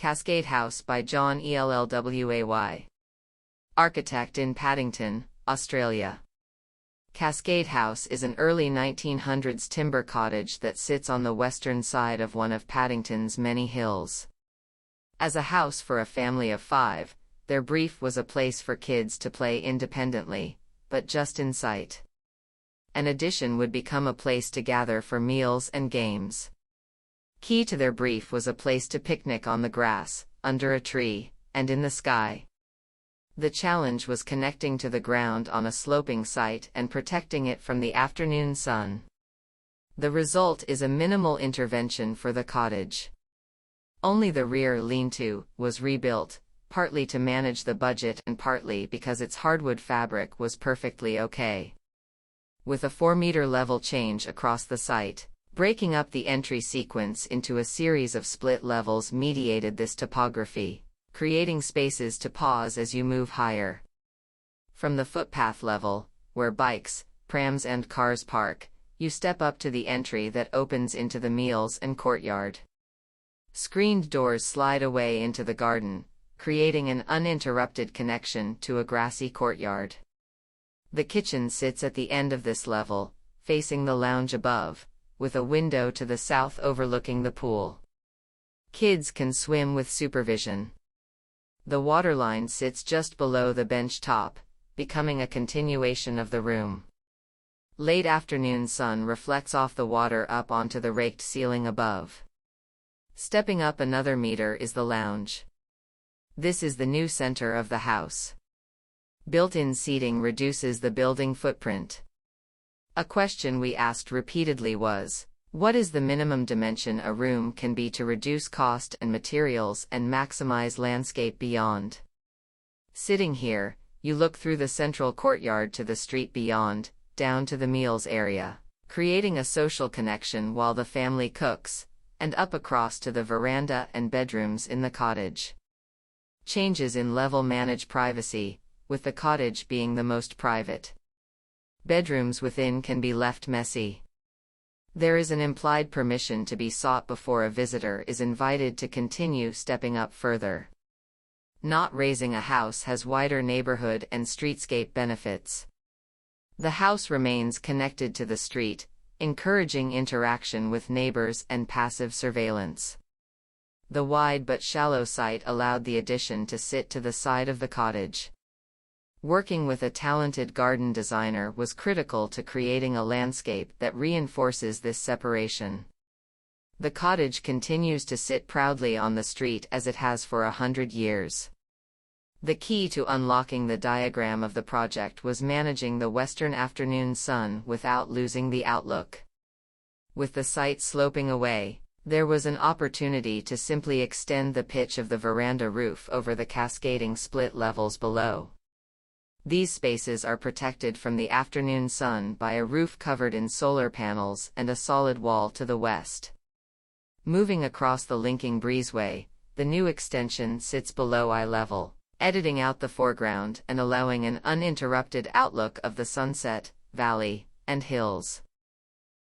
Cascade House by John ELLWAY. Architect in Paddington, Australia. Cascade House is an early 1900s timber cottage that sits on the western side of one of Paddington's many hills. As a house for a family of 5, their brief was a place for kids to play independently, but just in sight. An addition would become a place to gather for meals and games. Key to their brief was a place to picnic on the grass, under a tree, and in the sky. The challenge was connecting to the ground on a sloping site and protecting it from the afternoon sun. The result is a minimal intervention for the cottage. Only the rear lean-to was rebuilt, partly to manage the budget and partly because its hardwood fabric was perfectly okay. With a 4-meter level change across the site, breaking up the entry sequence into a series of split levels mediated this topography, creating spaces to pause as you move higher. From the footpath level, where bikes, prams and cars park, you step up to the entry that opens into the meals and courtyard. Screened doors slide away into the garden, creating an uninterrupted connection to a grassy courtyard. The kitchen sits at the end of this level, facing the lounge above, with a window to the south overlooking the pool. Kids can swim with supervision. The waterline sits just below the bench top, becoming a continuation of the room. Late afternoon sun reflects off the water up onto the raked ceiling above. Stepping up another meter is the lounge. This is the new center of the house. Built-in seating reduces the building footprint. A question we asked repeatedly was, what is the minimum dimension a room can be to reduce cost and materials and maximize landscape beyond? Sitting here, you look through the central courtyard to the street beyond, down to the meals area, creating a social connection while the family cooks, and up across to the veranda and bedrooms in the cottage. Changes in level manage privacy, with the cottage being the most private. Bedrooms within can be left messy. There is an implied permission to be sought before a visitor is invited to continue stepping up further. Not raising a house has wider neighborhood and streetscape benefits. The house remains connected to the street, encouraging interaction with neighbors and passive surveillance. The wide but shallow site allowed the addition to sit to the side of the cottage. Working with a talented garden designer was critical to creating a landscape that reinforces this separation. The cottage continues to sit proudly on the street as it has for 100 years. The key to unlocking the diagram of the project was managing the western afternoon sun without losing the outlook. With the site sloping away, there was an opportunity to simply extend the pitch of the veranda roof over the cascading split levels below. These spaces are protected from the afternoon sun by a roof covered in solar panels and a solid wall to the west. Moving across the linking breezeway, the new extension sits below eye level, editing out the foreground and allowing an uninterrupted outlook of the sunset, valley, and hills.